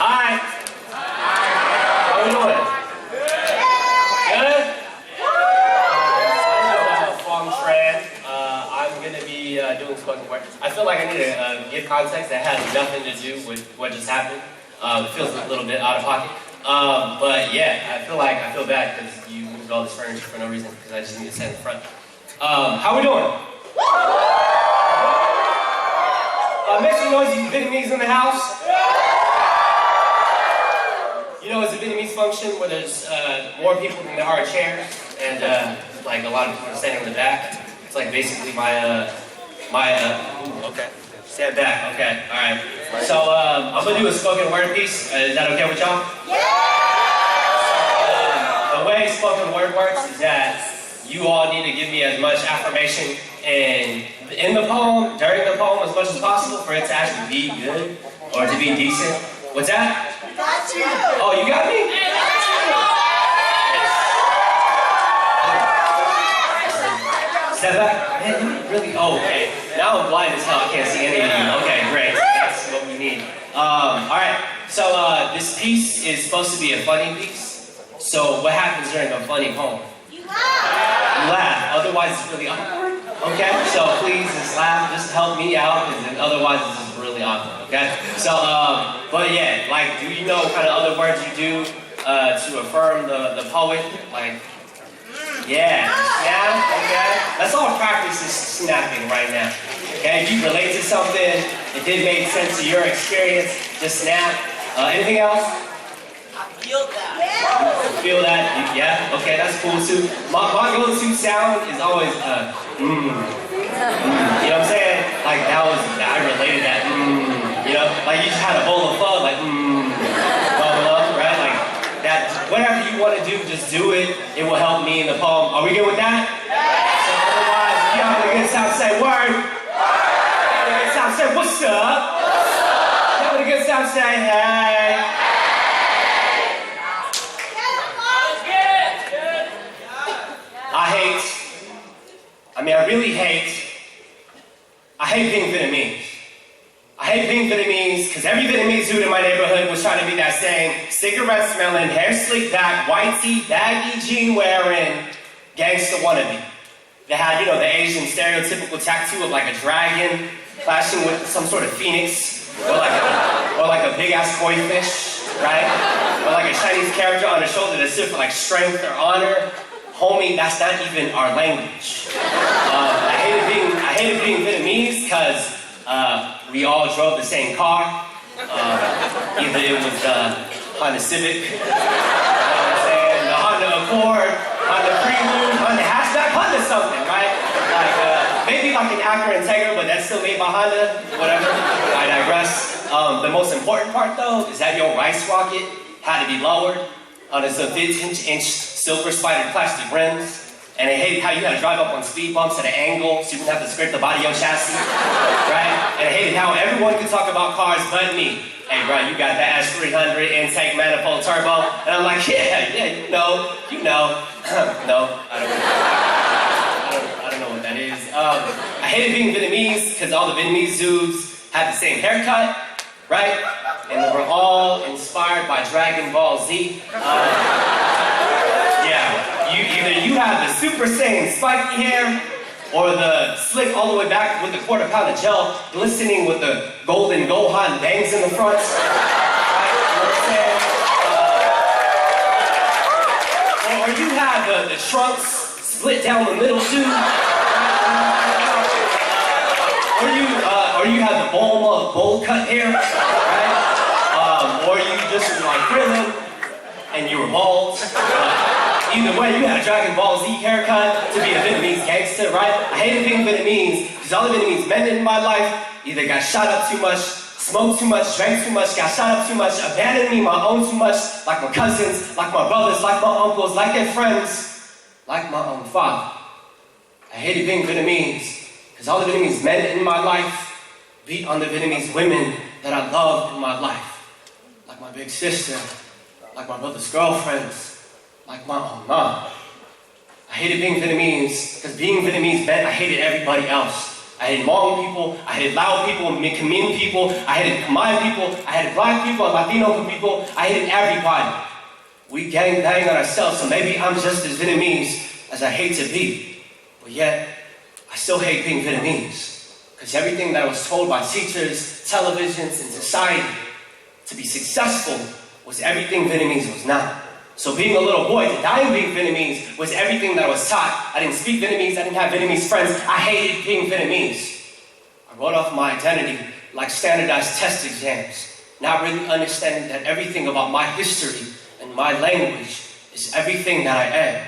Hi. How are you doing? Good? I'm Fong, Tran. I'm going to be doing spoken word. I feel like I need to give context that has nothing to do with what just happened. It feels a little bit out of pocket. But yeah, I feel bad because you moved all this furniture for no reason because I just need to sit in front. How we doing? Make some noise, you Vietnamese in the house. You know, it's a Vietnamese function where there's more people than there are chairs, and like a lot of people are standing in the back. It's like basically okay. Stand back, okay, all right. So I'm gonna do a spoken word piece. Is that okay with y'all? Yeah! So, the way spoken word works is that you all need to give me as much affirmation and in the poem, during the poem, as much as possible for it to actually be good or to be decent. What's that? Got you! Oh, you got me? Step back. Man, you really? Oh, okay. Now I'm blind as hell. I can't see any of you. Okay, great. That's what we need. All right. So this piece is supposed to be a funny piece. So what happens during a funny poem? You laugh. You laugh. Otherwise, it's really awkward. Okay. So please just laugh. Just help me out, because otherwise, this is really awkward. Okay. So, but yeah, like, do you know kind of other words you do to affirm the poet? Like. Yeah, okay. Let's all practice this snapping right now. Okay, if you relate to something, if it made sense to your experience, just snap. Anything else? I feel that. You feel that? Yeah, okay, that's cool too. My go-to sound is always, You know what I'm saying? Like I related that, You know, like you just had a bowl of pho, like, right? Like, that, whatever you want to do, just do it. It will help me in the poem. Are we good with that? Yeah. So otherwise, if you have a good sound, say word. If you have a good sound, say what's up. If you have a good sound, say hey. I really hate being Vietnamese. I hate being Vietnamese because every Vietnamese dude in my neighborhood was trying to be that same cigarette smelling, hair slicked back, white tee, baggy jean wearing gangsta wannabe. They had, you know, the Asian stereotypical tattoo of like a dragon clashing with some sort of phoenix, or like a big ass koi fish, right? Or like a Chinese character on the shoulder that stood for like strength or honor. Homie, that's not even our language. I hated being Vietnamese because we all drove the same car. Either it was the Honda Civic, you know what I'm saying, the Honda Accord, Honda Prelude, Honda Hatchback, Honda something, right? Like maybe like an Acura Integra, but that's still made by Honda. Whatever. I digress. The most important part though is that your rice rocket had to be lowered on its 15-inch silver spided plastic rims. And I hated how you had to drive up on speed bumps at an angle so you wouldn't have to scrape the body of your chassis, right? And I hated how everyone could talk about cars but me. Hey, bro, you got that S300 intake manifold turbo? And I'm like, yeah, you know. No, I don't know what that is. I hated being Vietnamese because all the Vietnamese dudes had the same haircut, right? And they were all inspired by Dragon Ball Z. Either you have the Super Saiyan spiky hair, or the slick all the way back with the quarter pound of gel, glistening with the golden Gohan bangs in the front. Right? You know what I'm saying? Or you have the trunks split down the middle too. Or you have the bowl cut hair, right? Or you just like grilling and you were bald. Either way, you had a Dragon Ball Z haircut to be a Vietnamese gangster, right? I hated being Vietnamese because all the Vietnamese men in my life either got shot up too much, smoked too much, drank too much, got shot up too much, abandoned me, my own too much, like my cousins, like my brothers, like my uncles, like their friends, like my own father. I hated being Vietnamese because all the Vietnamese men in my life beat on the Vietnamese women that I loved in my life. Like my big sister, like my brother's girlfriends, like my own mom. I hated being Vietnamese because being Vietnamese meant I hated everybody else. I hated Hmong people, I hated Lao people, Khmer people, I hated Khmer people, I hated black people, Latino people, I hated everybody. We gang bang on ourselves, so maybe I'm just as Vietnamese as I hate to be. But yet, I still hate being Vietnamese. Because everything that I was told by teachers, televisions, and society to be successful was everything Vietnamese was not. So being a little boy, denying being Vietnamese was everything that I was taught. I didn't speak Vietnamese, I didn't have Vietnamese friends, I hated being Vietnamese. I wrote off my identity like standardized test exams, not really understanding that everything about my history and my language is everything that I am.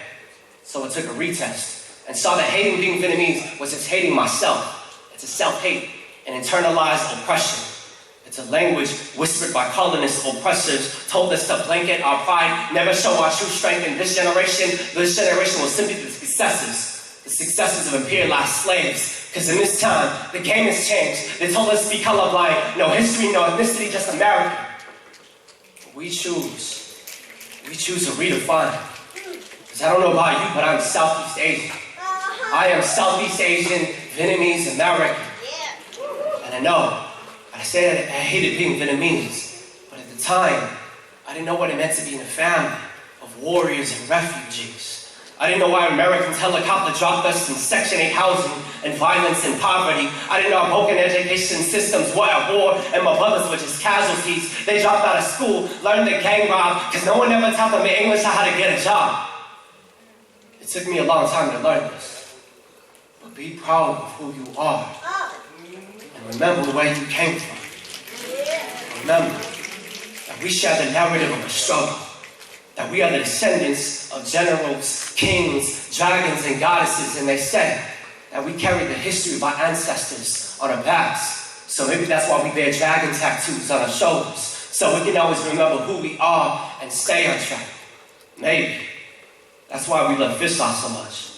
So I took a retest and saw that hating being Vietnamese was just hating myself. It's a self-hate, an internalized oppression. It's a language whispered by colonists, oppressors, told us to blanket our pride, never show our true strength in this generation. This generation will simply be the successes of imperialized slaves. Because in this time, the game has changed. They told us to be colorblind, no history, no ethnicity, just American. We choose to redefine. Because I don't know about you, but I'm Southeast Asian. I am Southeast Asian, Vietnamese, American. And I know, I said I hated being Vietnamese, but at the time, I didn't know what it meant to be in a family of warriors and refugees. I didn't know why Americans helicopter dropped us in Section 8 housing and violence and poverty. I didn't know our broken education systems were at war and my brothers were just casualties. They dropped out of school, learned to gang rob, because no one ever taught them in English how to get a job. It took me a long time to learn this. But be proud of who you are. And remember where you came from. Remember that we share the narrative of a struggle. That we are the descendants of generals, kings, dragons, and goddesses. And they said that we carry the history of our ancestors on our backs. So maybe that's why we bear dragon tattoos on our shoulders. So we can always remember who we are and stay on track. Maybe that's why we love fish sauce so much.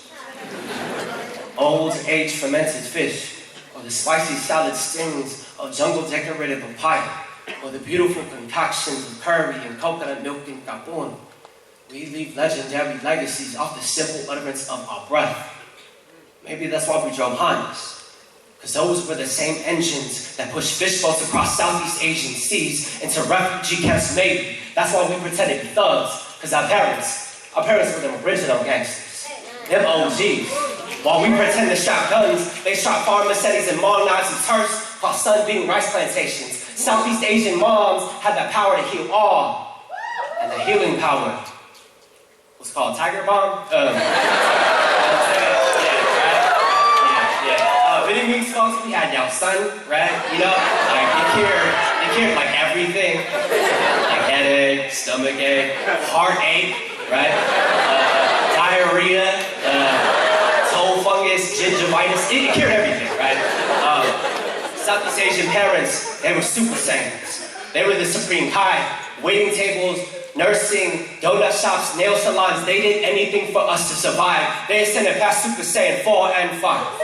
Old, aged, fermented fish, or the spicy salad stings of jungle decorated papaya, or the beautiful concoctions of curry and coconut milk and kapun. We leave legendary legacies off the simple utterance of our breath. Maybe that's why we drove Hondas, because those were the same engines that pushed fish boats across Southeast Asian seas into refugee camps. Maybe that's why we pretended to be thugs, because our parents were them original gangsters, them OGs. While we pretend to strap guns, they strap farm cities and mall knives and turfs while sunbeam rice plantations. Southeast Asian moms had the power to heal all, and the healing power was called Tiger Bomb. Vietnamese folks, we had Yao Sun, right? You know, like you cured like everything, like headache, stomach ache, heartache, right? Diarrhea, toe fungus, gingivitis. It cured everything, right? Southeast Asian parents, they were super saiyans. They were the supreme kai, waiting tables, nursing, donut shops, nail salons. They did anything for us to survive. They ascended past Super Saiyan 4 and 5.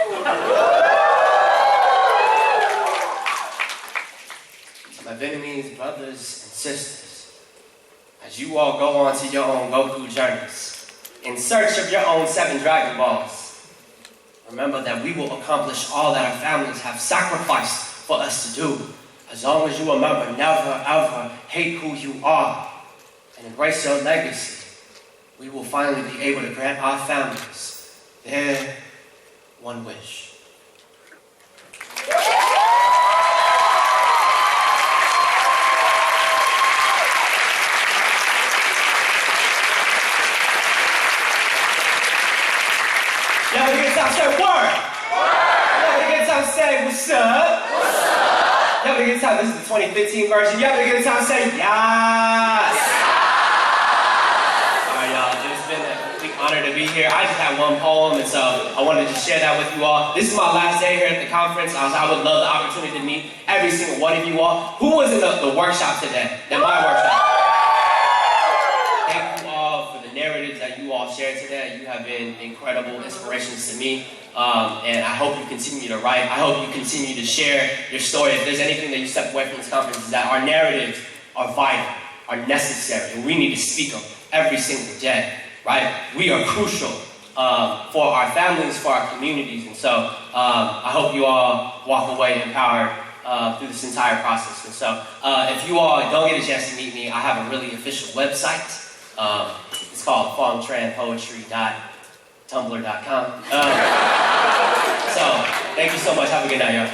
My Vietnamese brothers and sisters, as you all go on to your own Goku journeys, in search of your own 7 Dragon Balls, remember that we will accomplish all that our families have sacrificed for us to do, as long as you remember never ever hate who you are and embrace your legacy. We will finally be able to grant our families their one wish. Y'all have a good time, say word. Y'all have a good time, say what's up. Y'all have a good time, this is the 2015 version. Y'all have a good time, say yes. Alright y'all, it's been a complete honor to be here. I just had one poem, and so I wanted to share that with you all. This is my last day here at the conference. I would love the opportunity to meet every single one of you all. Who was in the workshop today? In my workshop? Thank you all for the narratives that you all shared today. You have been incredible inspirations to me. And I hope you continue to write. I hope you continue to share your story. If there's anything that you step away from this conference, is that our narratives are vital, are necessary, and we need to speak them every single day, right? We are crucial for our families, for our communities. And so I hope you all walk away empowered through this entire process. And so if you all don't get a chance to meet me, I have a really official website. It's called fongtranpoetry.tumblr.com. So thank you so much. Have a good night, y'all.